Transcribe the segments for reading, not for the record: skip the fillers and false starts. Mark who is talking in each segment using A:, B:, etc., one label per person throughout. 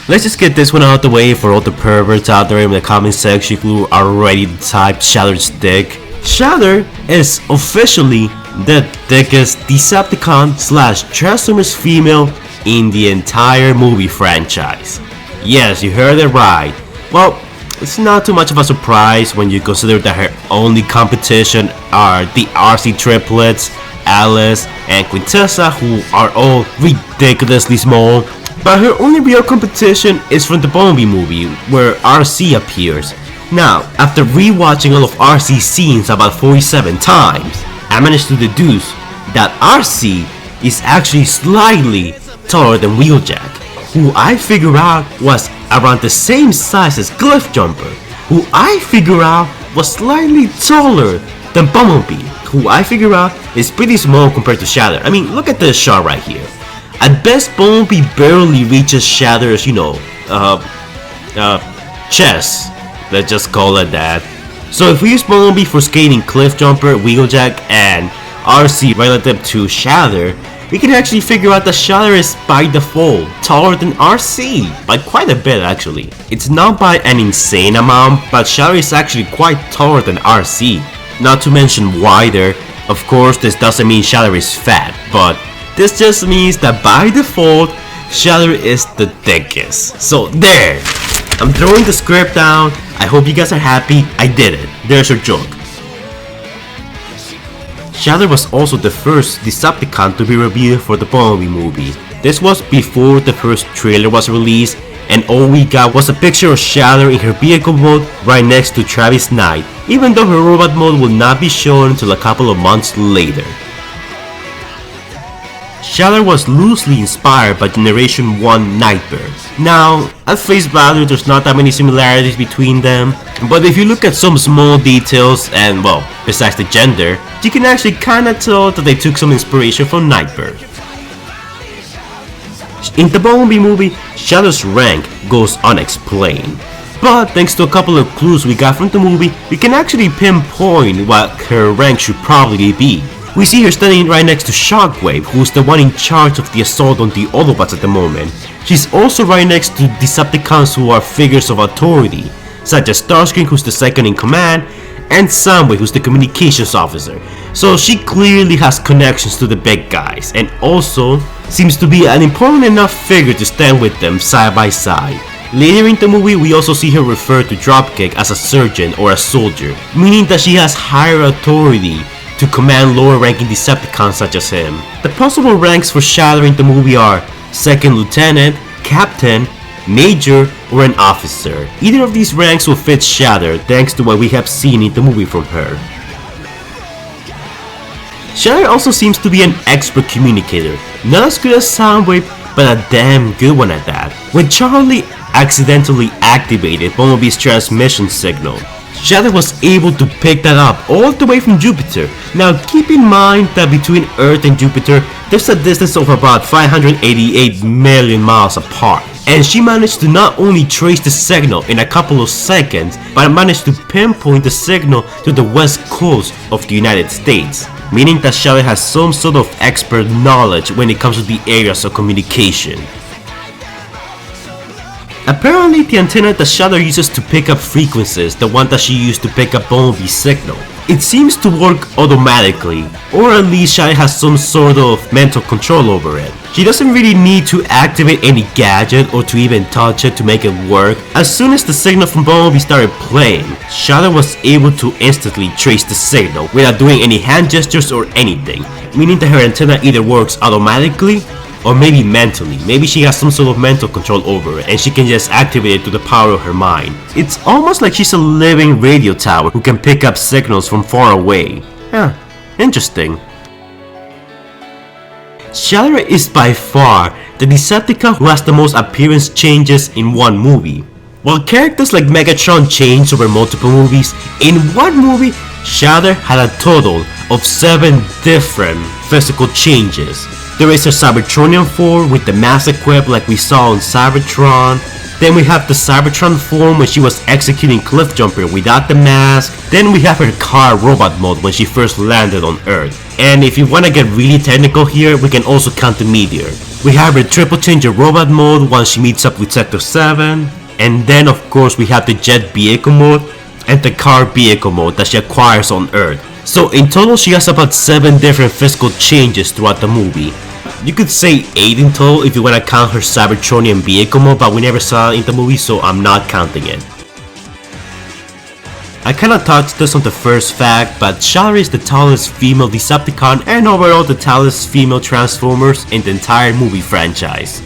A: Let's just get this one out of the way for all the perverts out there in the comment section who are ready to type Shatter's dick. Shatter is officially the thickest Decepticon / Transformers female in the entire movie franchise. Yes, you heard it right. Well, it's not too much of a surprise when you consider that her only competition are the RC triplets, Alice and Quintessa, who are all ridiculously small. But her only real competition is from the Bumblebee movie, where RC appears. Now, after rewatching all of RC's scenes about 47 times, I managed to deduce that RC is actually slightly taller than Wheeljack, who I figure out was around the same size as Cliffjumper, who I figure out was slightly taller than Bumblebee, who I figure out is pretty small compared to Shatter. I mean, look at this shot right here. At best, Bumblebee barely reaches Shatter's, chest. Let's just call it that. So if we use Bumblebee for skating Cliffjumper, Wheeljack, and RC relative to Shatter, we can actually figure out that Shatter is by default taller than RC, by quite a bit actually. It's not by an insane amount, but Shatter is actually quite taller than RC. Not to mention wider. Of course, this doesn't mean Shatter is fat, but this just means that by default, Shatter is the thickest. So there! I'm throwing the script down. I hope you guys are happy. I did it. There's your joke. Shatter was also the first Decepticon to be revealed for the Bumblebee movie. This was before the first trailer was released, and all we got was a picture of Shatter in her vehicle mode right next to Travis Knight, even though her robot mode will not be shown until a couple of months later. Shatter was loosely inspired by Generation 1 Nightbird. Now, at face value there's not that many similarities between them, but if you look at some small details and, well, besides the gender, you can actually kinda tell that they took some inspiration from Nightbird. In the Bumblebee movie, Shatter's rank goes unexplained, but thanks to a couple of clues we got from the movie, we can actually pinpoint what her rank should probably be. We see her standing right next to Shockwave, who's the one in charge of the assault on the Autobots at the moment. She's also right next to Decepticons who are figures of authority, such as Starscream, who's the second in command, and Soundwave, who's the communications officer. So she clearly has connections to the big guys, and also seems to be an important enough figure to stand with them side by side. Later in the movie, we also see her refer to Dropkick as a sergeant or a soldier, meaning that she has higher authority to command lower ranking Decepticons such as him. The possible ranks for Shatter in the movie are second lieutenant, captain, major, or an officer. Either of these ranks will fit Shatter thanks to what we have seen in the movie from her. Shatter also seems to be an expert communicator, not as good as Soundwave, but a damn good one at that. When Charlie accidentally activated Bumblebee's transmission signal, Shatter was able to pick that up all the way from Jupiter. Now keep in mind that between Earth and Jupiter, there's a distance of about 588 million miles apart. And she managed to not only trace the signal in a couple of seconds, but managed to pinpoint the signal to the west coast of the United States. Meaning that Shatter has some sort of expert knowledge when it comes to the areas of communication. Apparently, the antenna that Shatter uses to pick up frequencies, the one that she used to pick up Bumblebee's signal, it seems to work automatically, or at least Shatter has some sort of mental control over it. She doesn't really need to activate any gadget or to even touch it to make it work. As soon as the signal from Bumblebee started playing, Shatter was able to instantly trace the signal without doing any hand gestures or anything, meaning that her antenna either works automatically or maybe mentally. Maybe she has some sort of mental control over it and she can just activate it to the power of her mind. It's almost like she's a living radio tower who can pick up signals from far away. Yeah, interesting. Shatter is by far the Decepticon who has the most appearance changes in one movie. While characters like Megatron changed over multiple movies, in one movie, Shatter had a total of 7 different physical changes. There is a Cybertronian form with the mass equipped like we saw on Cybertron, Then we have the Cybertron form when she was executing Cliff Jumper without the mask. Then we have her car robot mode when she first landed on Earth. And if you wanna get really technical here, we can also count the Meteor. We have her triple changer robot mode once she meets up with Sector 7. And then of course we have the jet vehicle mode and the car vehicle mode that she acquires on Earth. So in total she has about 7 different physical changes throughout the movie. You could say 8 in total if you wanna count her Cybertronian vehicle mode, but we never saw it in the movie, so I'm not counting it. I kinda touched this on the first fact, but Shatter is the tallest female Decepticon and overall the tallest female Transformers in the entire movie franchise.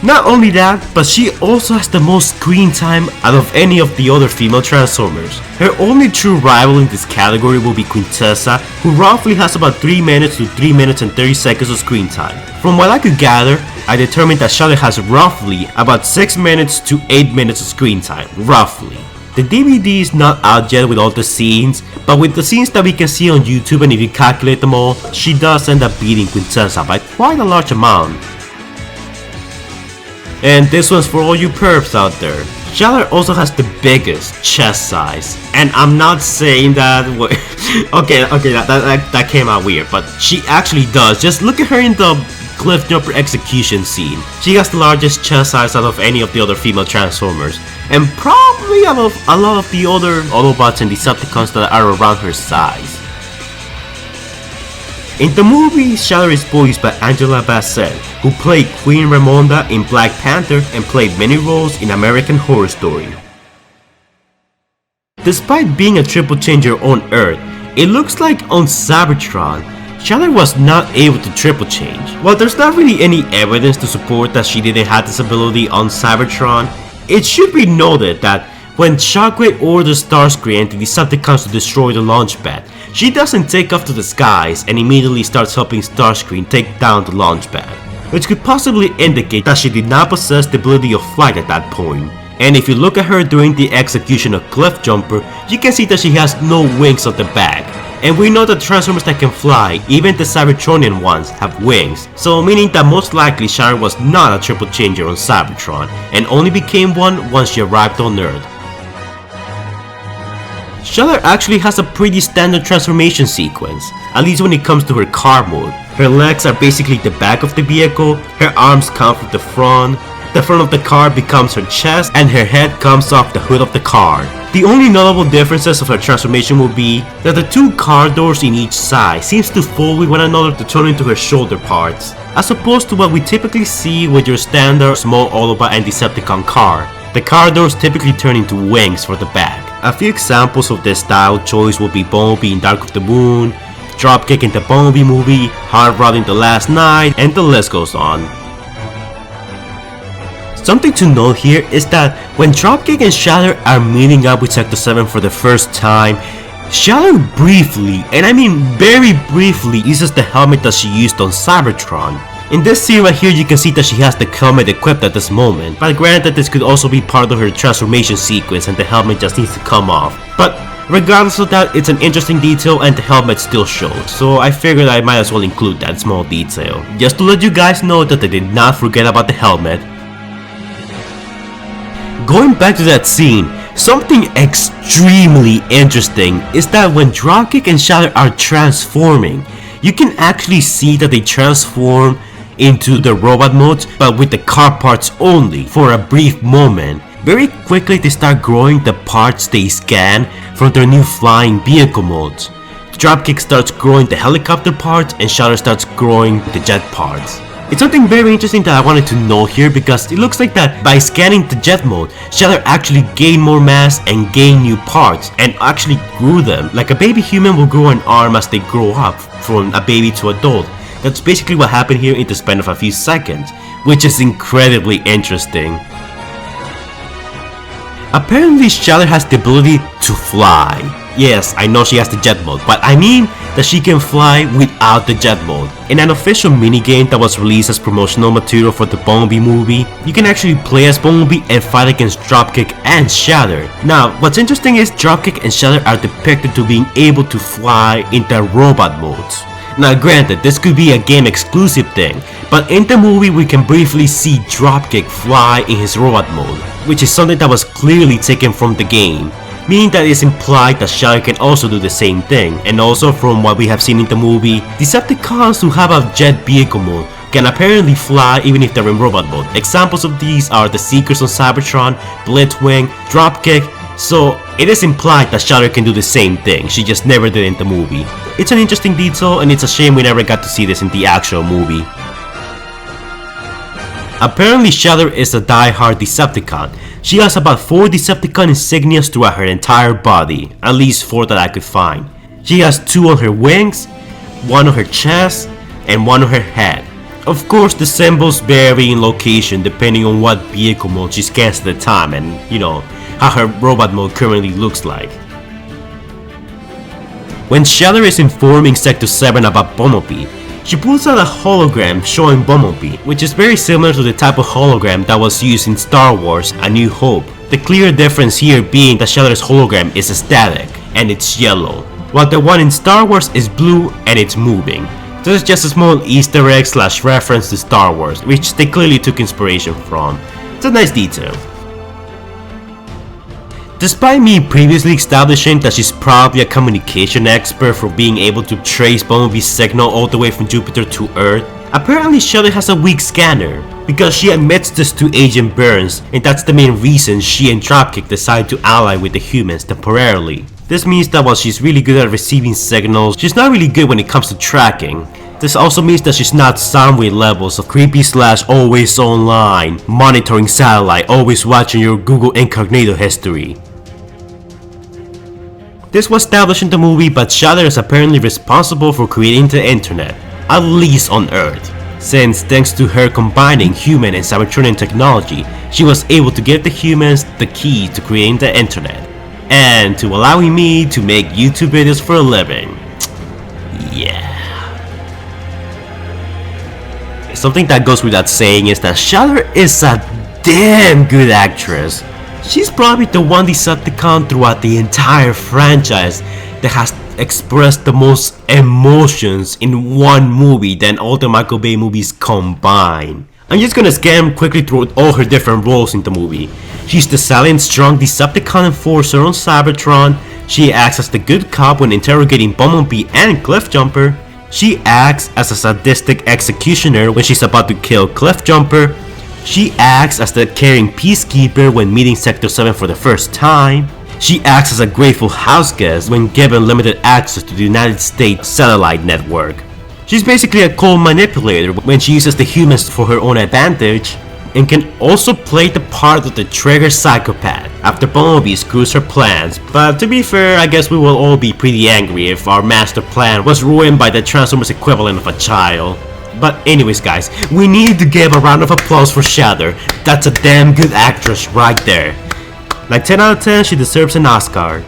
A: Not only that, but she also has the most screen time out of any of the other female Transformers. Her only true rival in this category will be Quintessa, who roughly has about 3 minutes to 3 minutes and 30 seconds of screen time. From what I could gather, I determined that Shatter has roughly about 6 minutes to 8 minutes of screen time, roughly. The DVD is not out yet with all the scenes, but with the scenes that we can see on YouTube and if you calculate them all, she does end up beating Quintessa by quite a large amount. And this one's for all you perps out there. Shatter also has the biggest chest size, and I'm not saying that okay, that came out weird, but she actually does. Just look at her in the Cliff Jumper execution scene. She has the largest chest size out of any of the other female Transformers, and probably out of a lot of the other Autobots and Decepticons that are around her size. In the movie, Shatter is voiced by Angela Bassett, who played Queen Ramonda in Black Panther and played many roles in American Horror Story. Despite being a triple changer on Earth, it looks like on Cybertron, Shatter was not able to triple change. While there's not really any evidence to support that she didn't have this ability on Cybertron, it should be noted that when Shockwave orders Starscream and the Decepticons to destroy the launch pad, she doesn't take off to the skies and immediately starts helping Starscream take down the launch pad, which could possibly indicate that she did not possess the ability of flight at that point. And if you look at her during the execution of Cliff Jumper, you can see that she has no wings on the back. And we know that Transformers that can fly, even the Cybertronian ones, have wings, so meaning that most likely Shatter was not a triple changer on Cybertron, and only became one once she arrived on Earth. Shatter actually has a pretty standard transformation sequence, at least when it comes to her car mode. Her legs are basically the back of the vehicle, her arms come from the front of the car becomes her chest, and her head comes off the hood of the car. The only notable differences of her transformation will be that the 2 car doors in each side seems to fold with one another to turn into her shoulder parts, as opposed to what we typically see with your standard small Autobot and Decepticon car. The car doors typically turn into wings for the back. A few examples of this style choice will be Bumblebee in Dark of the Moon, Dropkick in the Bumblebee movie, Hard Rod in The Last Night, and the list goes on. Something to note here is that when Dropkick and Shatter are meeting up with Sector 7 for the first time, Shatter briefly, and I mean very briefly, uses the helmet that she used on Cybertron. In this scene right here, you can see that she has the helmet equipped at this moment, but granted this could also be part of her transformation sequence and the helmet just needs to come off. But regardless of that, it's an interesting detail and the helmet still shows, so I figured I might as well include that small detail, just to let you guys know that they did not forget about the helmet. Going back to that scene, something extremely interesting is that when Dropkick and Shatter are transforming, you can actually see that they transform into the robot modes, but with the car parts only for a brief moment. Very quickly they start growing the parts they scan from their new flying vehicle modes. Dropkick starts growing the helicopter parts and Shatter starts growing the jet parts. It's something very interesting that I wanted to know here because it looks like that by scanning the jet mode, Shatter actually gained more mass and gained new parts and actually grew them. Like a baby human will grow an arm as they grow up from a baby to adult. That's basically what happened here in the span of a few seconds, which is incredibly interesting. Apparently Shatter has the ability to fly. Yes, I know she has the jet mode, but I mean that she can fly without the jet mode. In an official minigame that was released as promotional material for the Bumblebee movie, you can actually play as Bumblebee and fight against Dropkick and Shatter. Now, what's interesting is Dropkick and Shatter are depicted to being able to fly in their robot modes. Now granted, this could be a game exclusive thing, but in the movie we can briefly see Dropkick fly in his robot mode, which is something that was clearly taken from the game, meaning that it's implied that Shatter can also do the same thing. And also from what we have seen in the movie, Decepticons who have a jet vehicle mode can apparently fly even if they're in robot mode. Examples of these are the Seekers on Cybertron, Blitzwing, Dropkick, so it is implied that Shatter can do the same thing, she just never did in the movie. It's an interesting detail and it's a shame we never got to see this in the actual movie. Apparently Shatter is a die-hard Decepticon. She has about 4 Decepticon Insignias throughout her entire body, at least 4 that I could find. She has 2 on her wings, 1 on her chest, and 1 on her head. Of course the symbols vary in location depending on what vehicle mode she scans at the time and, you know, how her robot mode currently looks like. When Shatter is informing Sector 7 about Bumblebee, she pulls out a hologram showing Bumblebee, which is very similar to the type of hologram that was used in Star Wars A New Hope. The clear difference here being that Shatter's hologram is static and it's yellow, while the one in Star Wars is blue and it's moving. This is just a small Easter egg / reference to Star Wars, which they clearly took inspiration from. It's a nice detail. Despite me previously establishing that she's probably a communication expert for being able to trace Bumblebee's signal all the way from Jupiter to Earth, apparently Shatter has a weak scanner, because she admits this to Agent Burns, and that's the main reason she and Dropkick decide to ally with the humans temporarily. This means that while she's really good at receiving signals, she's not really good when it comes to tracking. This also means that she's not Soundwave levels of creepy / always online, monitoring satellite, always watching your Google Incognito history. This was established in the movie, but Shatter is apparently responsible for creating the internet, at least on Earth, since thanks to her combining human and Cybertronian technology, she was able to give the humans the key to creating the internet, and to allowing me to make YouTube videos for a living. Yeah. Something that goes without saying is that Shatter is a damn good actress. She's probably the one Decepticon throughout the entire franchise that has expressed the most emotions in one movie than all the Michael Bay movies combined. I'm just gonna scan quickly through all her different roles in the movie. She's the silent, strong Decepticon enforcer on Cybertron. She acts as the good cop when interrogating Bumblebee and Cliffjumper. She acts as a sadistic executioner when she's about to kill Cliffjumper. She acts as the caring peacekeeper when meeting Sector 7 for the first time. She acts as a grateful house guest when given limited access to the United States satellite network. She's basically a cold manipulator when she uses the humans for her own advantage, and can also play the part of the trigger psychopath after Bumblebee screws her plans. But to be fair, I guess we will all be pretty angry if our master plan was ruined by the Transformers equivalent of a child. But anyways guys, we need to give a round of applause for Shatter. That's a damn good actress right there. Like 10 out of 10, she deserves an Oscar.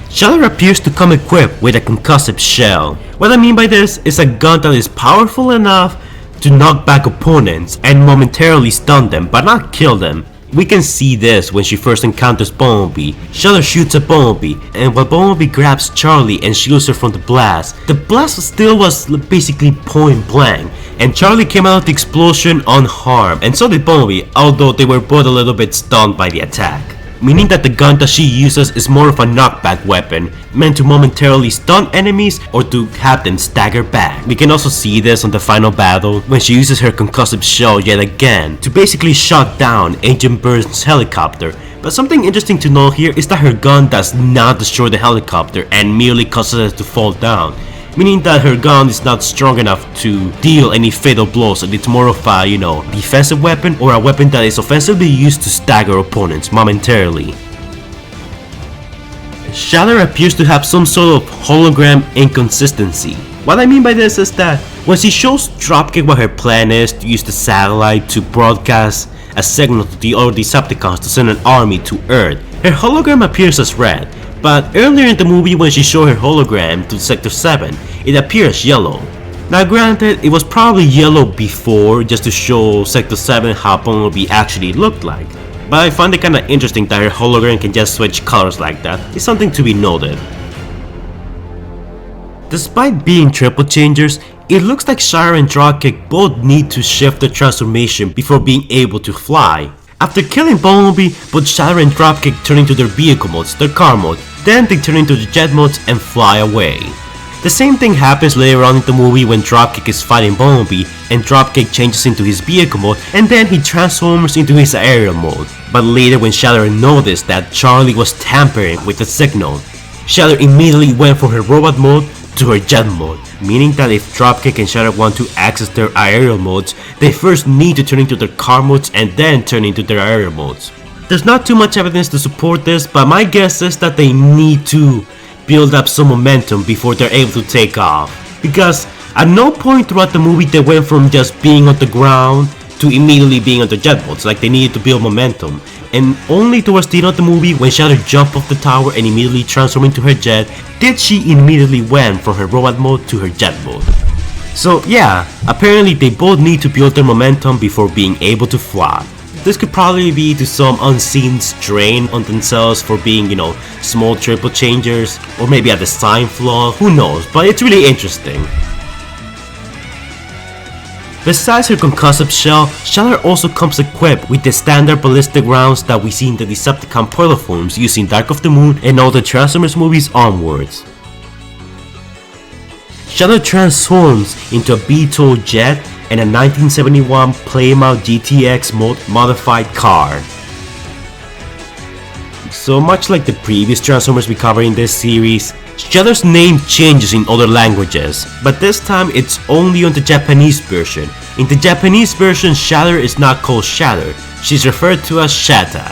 A: Shatter appears to come equipped with a concussive shell. What I mean by this is a gun that is powerful enough to knock back opponents and momentarily stun them but not kill them. We can see this when she first encounters Bumblebee. Shatter shoots at Bumblebee, and while Bumblebee grabs Charlie and shields her from the blast still was basically point blank, and Charlie came out of the explosion unharmed, and so did Bumblebee, although they were both a little bit stunned by the attack. Meaning that the gun that she uses is more of a knockback weapon, meant to momentarily stun enemies or to have them stagger back. We can also see this on the final battle when she uses her concussive shell yet again to basically shut down Agent Burns' helicopter. But something interesting to note here is that her gun does not destroy the helicopter and merely causes it to fall down. Meaning that her gun is not strong enough to deal any fatal blows, and it's more of a, defensive weapon or a weapon that is offensively used to stagger opponents momentarily. Shatter appears to have some sort of hologram inconsistency. What I mean by this is that when she shows Dropkick what her plan is to use the satellite to broadcast a signal to the other Decepticons to send an army to Earth, her hologram appears as red. But earlier in the movie when she showed her hologram to Sector 7, it appears yellow. Now granted, it was probably yellow before just to show Sector 7 how Bumblebee actually looked like. But I find it kinda interesting that her hologram can just switch colors like that. It's something to be noted. Despite being triple changers, it looks like Shatter and Dropkick both need to shift their transformation before being able to fly. After killing Bumblebee, both Shatter and Dropkick turn into their vehicle modes, their car mode, then they turn into the jet modes and fly away. The same thing happens later on in the movie when Dropkick is fighting Bumblebee and Dropkick changes into his vehicle mode and then he transforms into his aerial mode. But later when Shatter noticed that Charlie was tampering with the signal, Shatter immediately went from her robot mode to her jet mode, meaning that if Dropkick and Shatter want to access their aerial modes, they first need to turn into their car modes and then turn into their aerial modes. There's not too much evidence to support this, but my guess is that they need to build up some momentum before they're able to take off, because at no point throughout the movie they went from just being on the ground to immediately being on the jet boats. Like, they needed to build momentum, and only towards the end of the movie when Shatter jumped off the tower and immediately transformed into her jet did she immediately went from her robot mode to her jet mode. So yeah, apparently they both need to build their momentum before being able to fly. This could probably be to some unseen strain on themselves for being, small triple changers, or maybe a design flaw, who knows, but it's really interesting. Besides her concussive shell, Shatter also comes equipped with the standard ballistic rounds that we see in the Decepticon polyforms using Dark of the Moon and all the Transformers movies onwards. Shatter transforms into a VTOL jet and a 1971 Plymouth GTX modified car. So much like the previous Transformers we covered in this series, Shatter's name changes in other languages, but this time it's only on the Japanese version. In the Japanese version, Shatter is not called Shatter, she's referred to as Shatter.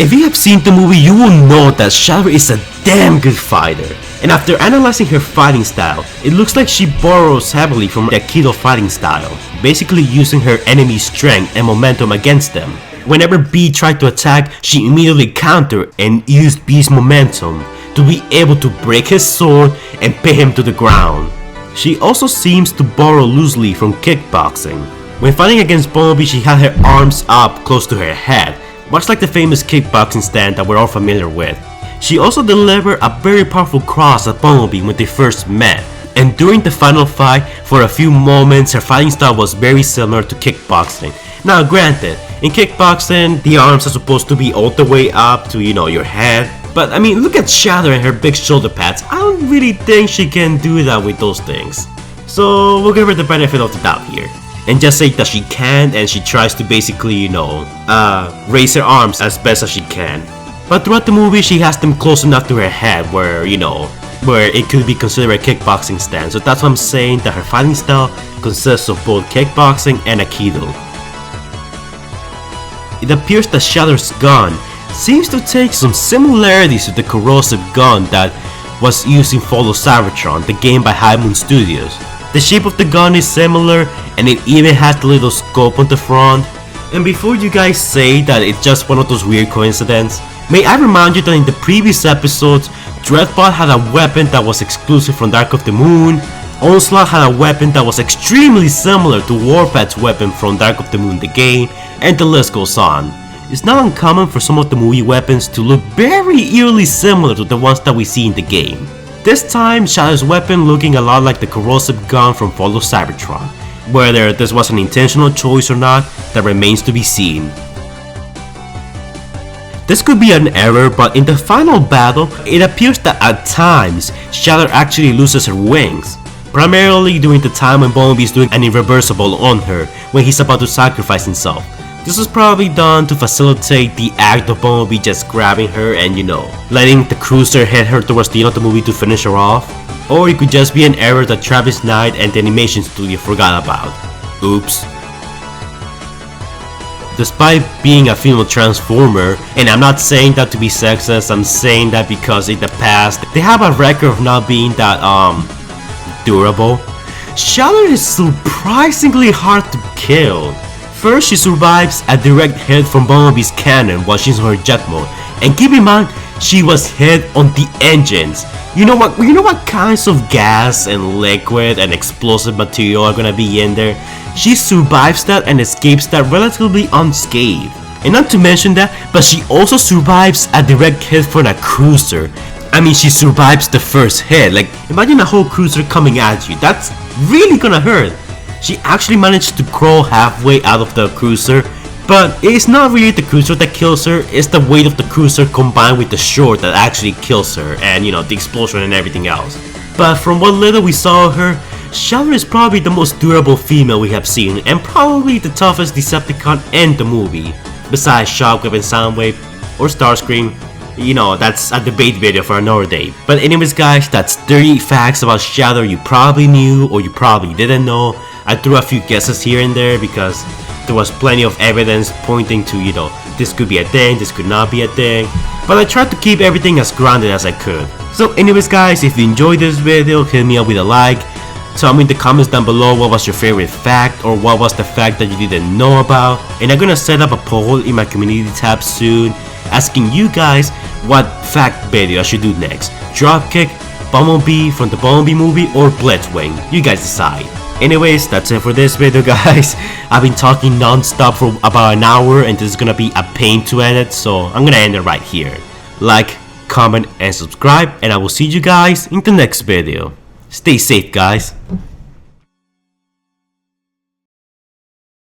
A: If you have seen the movie, you will know that Shatter is a damn good fighter. And after analyzing her fighting style, it looks like she borrows heavily from the Aikido fighting style, basically using her enemy's strength and momentum against them. Whenever B tried to attack, she immediately countered and used B's momentum to be able to break his sword and pin him to the ground. She also seems to borrow loosely from kickboxing. When fighting against Bumblebee, she had her arms up close to her head, much like the famous kickboxing stand that we're all familiar with. She also delivered a very powerful cross at Bumblebee when they first met, and during the final fight, for a few moments her fighting style was very similar to kickboxing. Now granted, in kickboxing, the arms are supposed to be all the way up to, your head, but I mean, look at Shatter and her big shoulder pads. I don't really think she can do that with those things. So we'll give her the benefit of the doubt here, and just say that she can, and she tries to basically, raise her arms as best as she can. But throughout the movie, she has them close enough to her head where, where it could be considered a kickboxing stand. So that's why I'm saying that her fighting style consists of both kickboxing and Aikido. It appears that Shatter's gun seems to take some similarities to the corrosive gun that was used in Follow Cybertron, the game by High Moon Studios. The shape of the gun is similar, and it even has the little scope on the front. And before you guys say that it's just one of those weird coincidences, may I remind you that in the previous episodes, Dreadbot had a weapon that was exclusive from Dark of the Moon, Onslaught had a weapon that was extremely similar to Warpath's weapon from Dark of the Moon the game, and the list goes on. It's not uncommon for some of the movie weapons to look very eerily similar to the ones that we see in the game. This time, Shatter's weapon looking a lot like the corrosive gun from Follow Cybertron. Whether this was an intentional choice or not, that remains to be seen. This could be an error, but in the final battle, it appears that at times, Shatter actually loses her wings. Primarily during the time when Bumblebee is doing an irreversible on her, when he's about to sacrifice himself. This was probably done to facilitate the act of Bumblebee just grabbing her and, letting the cruiser hit her towards the end of the movie to finish her off. Or it could just be an error that Travis Knight and the animation studio forgot about. Oops. Despite being a female transformer, and I'm not saying that to be sexist, I'm saying that because in the past, they have a record of not being that, durable. Shatter is surprisingly hard to kill. First, she survives a direct hit from Bumblebee's cannon while she's on her jet mode, and keep in mind, she was hit on the engines. You know what kinds of gas and liquid and explosive material are gonna be in there? She survives that and escapes that relatively unscathed. And not to mention that, but she also survives a direct hit from a cruiser. I mean, she survives the first hit. Like, imagine a whole cruiser coming at you. That's really gonna hurt. She actually managed to crawl halfway out of the cruiser, but it's not really the cruiser that kills her, it's the weight of the cruiser combined with the short that actually kills her, and you know, the explosion and everything else. But from what little we saw of her, Shatter is probably the most durable female we have seen, and probably the toughest Decepticon in the movie, besides Shockwave and Soundwave, or Starscream. You know, that's a debate video for another day. But anyways guys, that's 30 facts about Shatter you probably knew or you probably didn't know. I threw a few guesses here and there because there was plenty of evidence pointing to, you know, this could be a thing, this could not be a thing. But I tried to keep everything as grounded as I could. So anyways guys, if you enjoyed this video, hit me up with a like. Tell me in the comments down below what was your favorite fact or what was the fact that you didn't know about. And I'm gonna set up a poll in my community tab soon, asking you guys what fact video I should do next. Dropkick, Bumblebee from the Bumblebee movie, or Blitzwing. You guys decide. Anyways, that's it for this video guys. I've been talking non-stop for about an hour and this is gonna be a pain to edit, so I'm gonna end it right here. Like, comment, and subscribe, and I will see you guys in the next video. Stay safe guys.